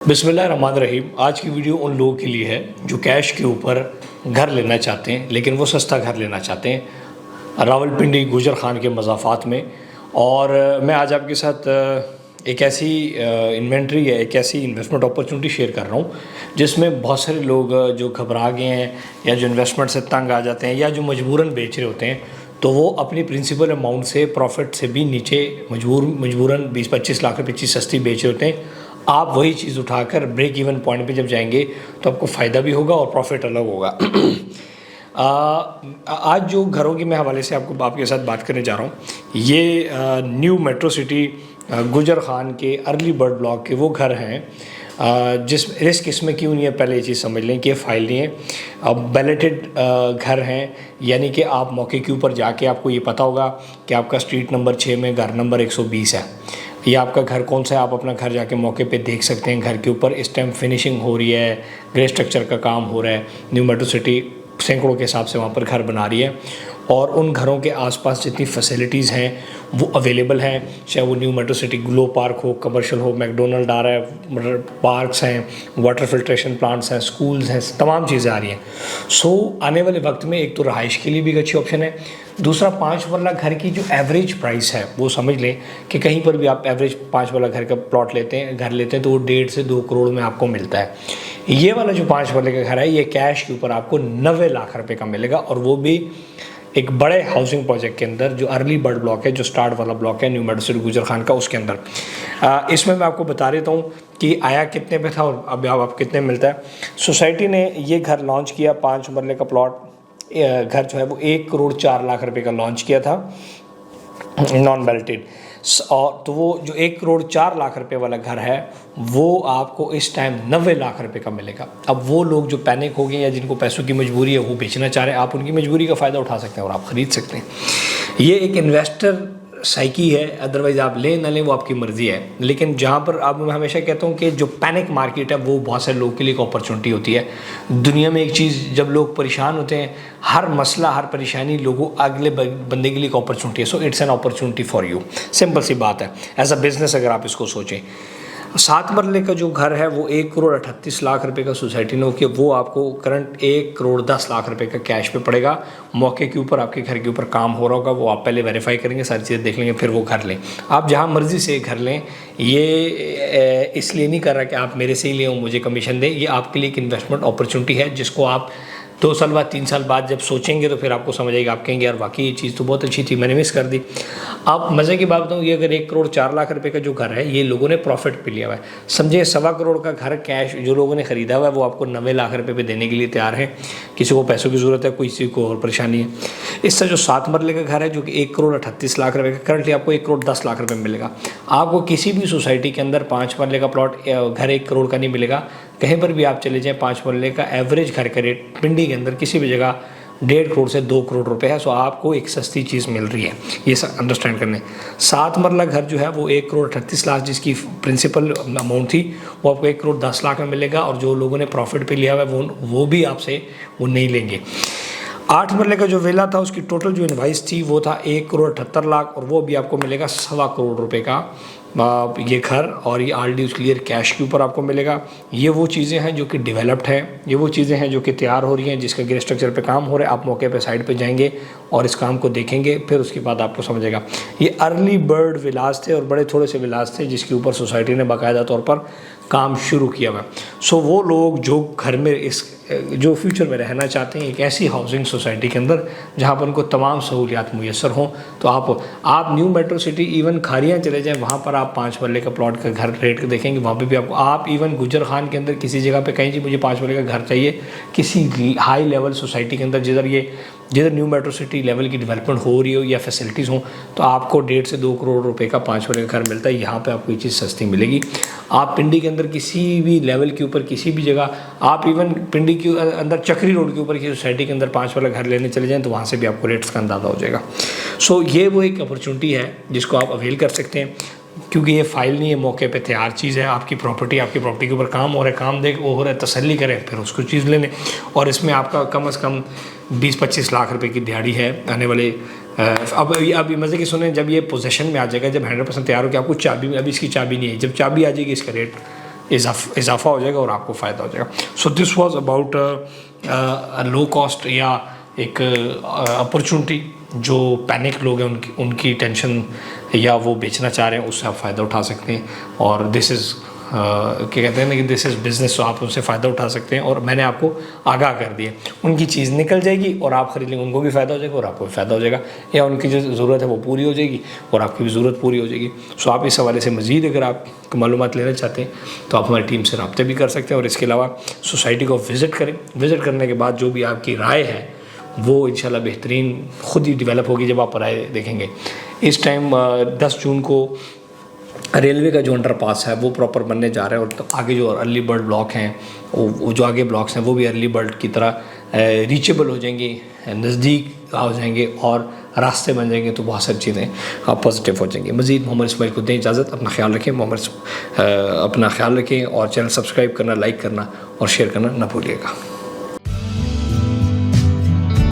बिस्मिल्लाहिर्रहमानिर्रहीम। आज की वीडियो उन लोगों के लिए है जो कैश के ऊपर घर लेना चाहते हैं, लेकिन वो सस्ता घर लेना चाहते हैं रावलपिंडी गुजर खान के मज़ाफ़ात में। और मैं आज आपके साथ एक ऐसी इन्वेंट्री है, एक ऐसी इन्वेस्टमेंट अपॉर्चुनिटी शेयर कर रहा हूँ जिसमें बहुत सारे लोग जो घबरा गए हैं या जो इन्वेस्टमेंट से तंग आ जाते हैं या जो मजबूरन बेच रहे होते हैं, तो वो अपनी प्रिंसिपल अमाउंट से प्रॉफिट से भी नीचे मजबूरन 20-25 लाख रुपये चीज़ सस्ती बेच रहे होते हैं। आप वही चीज़ उठाकर ब्रेक इवन पॉइंट पे जब जाएंगे तो आपको फ़ायदा भी होगा और प्रॉफिट अलग होगा। आज जो घरों की मैं हवाले से आपके साथ बात करने जा रहा हूँ, ये न्यू मेट्रो सिटी गुजर खान के अर्ली बर्ड ब्लॉक के वो घर हैं जिस रिस्क इसमें क्यों नहीं है, पहले ये चीज़ समझ लें कि ये फाइल नहीं है, अब बैलेटेड घर हैं। यानी कि आप मौके के ऊपर जाके आपको ये पता होगा कि आपका स्ट्रीट नंबर 6 में घर नंबर 120 है, ये आपका घर कौन सा है। आप अपना घर जाके मौके पे देख सकते हैं। घर के ऊपर इस टाइम फिनिशिंग हो रही है, ग्रे स्ट्रक्चर का काम हो रहा है। न्यू मेट्रो सिटी सैकड़ों के हिसाब से वहाँ पर घर बना रही है और उन घरों के आसपास जितनी फैसिलिटीज़ हैं वो अवेलेबल हैं, चाहे वो new metro city glow park हो, कमर्शियल हो, मैकडोनल्ड आ रहा है, पार्क्स हैं, वाटर फिल्ट्रेशन प्लांट्स हैं, स्कूल्स हैं, तमाम चीज़ें आ रही हैं। सो आने वाले वक्त में एक तो रहाइश के लिए भी एक अच्छी ऑप्शन है, दूसरा 5 वाला घर की जो एवरेज प्राइस है वो समझ लें कि कहीं पर भी आप एवरेज 5 वाला घर का प्लॉट लेते हैं, घर लेते हैं, तो वो 1.5 से 2 करोड़ में आपको मिलता है। ये वाला जो 5 वाले का घर है ये कैश के ऊपर आपको 90 लाख रुपए का मिलेगा, और वो भी एक बड़े हाउसिंग प्रोजेक्ट के अंदर जो अर्ली बर्ड ब्लॉक है, जो स्टार्ट वाला ब्लॉक है न्यू मेट्रो सिटी गुजर खान का, उसके अंदर। इसमें मैं आपको बता देता हूँ कि आया कितने पे था और अब आप कितने मिलता है। सोसाइटी ने ये घर लॉन्च किया, 5 मरले का प्लॉट घर जो है वो 1 करोड़ 4 लाख रुपए का लॉन्च किया था नॉन बैलेटेड। और तो वो जो 1 करोड़ 4 लाख रुपए वाला घर है वो आपको इस टाइम 90 लाख रुपए का मिलेगा। अब वो लोग जो पैनिक हो गए या जिनको पैसों की मजबूरी है वो बेचना चाह रहे हैं, आप उनकी मजबूरी का फ़ायदा उठा सकते हैं और आप ख़रीद सकते हैं। ये एक इन्वेस्टर साइकी है, अदरवाइज़ आप लें ना लें वो आपकी मर्ज़ी है। लेकिन जहाँ पर अब मैं हमेशा कहता हूँ कि जो पैनिक मार्केट है वो बहुत सारे लोगों के लिए एक अपॉर्चुनिटी होती है। दुनिया में एक चीज़, जब लोग परेशान होते हैं, हर मसला हर परेशानी लोगों अगले बंदे के लिए एक अपॉर्चुनिटी है। So it's an opportunity for you, simple सी बात है। एज अ बिज़नेस अगर आप इसको सोचें, 7 मरले का जो घर है वो 1 करोड़ 38 लाख रुपए का सोसाइटी ने होकर वो आपको करंट 1 करोड़ 10 लाख रुपए का कैश पे पड़ेगा। मौके के ऊपर आपके घर के ऊपर काम हो रहा होगा, वो आप पहले वेरीफाई करेंगे, सारी चीज़ें देख लेंगे, फिर वो घर लें। आप जहां मर्ज़ी से घर लें, ये इसलिए नहीं कर रहा कि आप मेरे से ही लें मुझे कमीशन दें। ये आपके लिए एक इन्वेस्टमेंट अपॉर्चुनिटी है जिसको आप 2 साल बाद 3 साल बाद जब सोचेंगे तो फिर आपको समझ आएगा, आप कहेंगे यार वाकई ये चीज़ तो बहुत अच्छी थी, मैंने मिस कर दी। आप मज़े की बात बताऊँ, ये अगर 1 करोड़ 4 लाख रुपए का जो घर है ये लोगों ने प्रॉफिट पे लिया हुआ है। समझे 1.25 करोड़ का घर कैश जो लोगों ने ख़रीदा हुआ है वो आपको 90 लाख रुपए पे देने के लिए तैयार है। किसी को पैसों की ज़रूरत है, किसी को और परेशानी है। इससे जो 7 मरले का घर है जो कि 1 करोड़ 38 लाख रुपए का, करंटली आपको 1 करोड़ 10 लाख रुपए मिलेगा। आपको किसी भी सोसाइटी के अंदर 5 मरले का प्लॉट घर 1 करोड़ का नहीं मिलेगा। कहीं पर भी आप चले जाएं, 5 मरले का एवरेज घर का रेट पिंडी के अंदर किसी भी जगह 1.5 करोड़ से 2 करोड़ रुपए है। सो आपको एक सस्ती चीज़ मिल रही है, ये अंडरस्टैंड करने। 7 मरला घर जो है वो 1 करोड़ 38 लाख जिसकी प्रिंसिपल अमाउंट थी वो आपको 1 करोड़ 10 लाख में मिलेगा, और जो लोगों ने प्रॉफिट पे लिया हुआ है वो भी आपसे वो नहीं लेंगे। 8 मरले का जो विला था उसकी टोटल जो इनवाइस थी वो था 1 करोड़ 78 लाख, और वो भी आपको मिलेगा 1.25 करोड़ रुपए का ये घर, और ये ऑलरेडी उस क्लियर कैश के ऊपर आपको मिलेगा। ये वो चीज़ें हैं जो कि डेवलप्ड हैं, ये वो चीज़ें हैं जो कि तैयार हो रही हैं, जिसका ग्रे स्ट्रक्चर पे काम हो रहा है। आप मौके पे साइड पे जाएंगे और इस काम को देखेंगे, फिर उसके बाद आपको समझेगा। ये अर्ली बर्ड विलास थे और बड़े थोड़े से विलास थे जिसके ऊपर सोसाइटी ने बाकायदा तौर पर काम शुरू किया हुआ। सो वो लोग जो घर में जो फ्यूचर में रहना चाहते हैं एक ऐसी हाउसिंग सोसाइटी के अंदर जहाँ पर उनको तमाम सहूलियात मुयसर हों, तो आप new metro city even Kharian चले जाएं, वहाँ पर आप 5 मरले का प्लॉट का घर रेट देखेंगे, वहाँ पे भी आपको, आप इवन गुजर खान के अंदर किसी जगह पे कहीं जी मुझे 5 मरले का घर चाहिए, किसी हाई लेवल सोसाइटी के अंदर जिधर न्यू मेट्रो सिटी लेवल की डेवलपमेंट हो रही हो या फैसिलिटीज़ हो, तो आपको 1.5 से 2 करोड़ रुपए का 5 मरले का घर मिलता है। यहाँ पे आपको ये चीज़ सस्ती मिलेगी। आप पिंडी के अंदर किसी भी लेवल के ऊपर किसी भी जगह, आप इवन पिंडी के अंदर चक्री रोड के ऊपर की सोसाइटी के अंदर 5 वाला घर लेने चले जाएँ तो वहाँ से भी आपको रेट्स का अंदाज़ा हो जाएगा। सो ये वो एक अपॉर्चुनिटी है जिसको आप अवेल कर सकते हैं, क्योंकि ये फाइल नहीं है, मौके पे तैयार चीज़ है। आपकी प्रॉपर्टी के ऊपर काम हो रहा है, काम देख वो हो रहा है, तसल्ली करें, फिर उसको चीज़ ले लें। और इसमें आपका कम से कम 20-25 लाख रुपए की दिहाड़ी है आने वाले। अब मज़े की सुने, जब ये पोजीशन में आ जाएगा, जब 100% तैयार हो कि आपको चाबी, अभी इसकी चाबी नहीं है, जब चाबी आ जाएगी इसका रेट इजाफा हो जाएगा और आपको फ़ायदा हो जाएगा। So this was about low cost या एक अपॉर्चुनिटी जो पैनिक लोग हैं उनकी टेंशन या वो बेचना चाह रहे हैं उससे आप फ़ायदा उठा सकते हैं। और दिस इज़ क्या कहते हैं ना कि दिस इज़ बिज़नेस, तो आप उनसे फ़ायदा उठा सकते हैं। और मैंने आपको आगाह कर दिया, उनकी चीज़ निकल जाएगी और आप ख़रीद लेंगे, उनको भी फ़ायदा हो जाएगा और आपको भी फ़ायदा हो जाएगा, या उनकी जो ज़रूरत है वो पूरी हो जाएगी और आपकी भी ज़रूरत पूरी हो जाएगी। सो आप इस हवाले से मज़ीद अगर आप मालूमात लेना चाहते हैं तो आप हमारी टीम से रब्ता भी कर सकते हैं। और इसके अलावा सोसाइटी को विज़िट करें, विज़िट करने के बाद जो भी आपकी राय है वो इंशाल्लाह बेहतरीन खुद ही डेवलप होगी जब आप राय देखेंगे। इस टाइम 10 जून को रेलवे का जो अंडरपास है वो प्रॉपर बनने जा रहा है, और तो आगे जो अर्ली बर्ड ब्लॉक हैं वो जो आगे ब्लॉक्स हैं वो भी अर्ली बर्ड की तरह रीचेबल हो जाएंगे, नज़दीक आ जाएंगे और रास्ते बन जाएंगे, तो बहुत सारी चीज़ें आप पॉजिटिव हो जाएंगी। मज़ीद मोहम्मद इस्माइल को दें इजाज़त, अपना ख्याल रखें अपना ख्याल रखें और चैनल सब्सक्राइब करना, लाइक करना और शेयर करना ना भूलिएगा।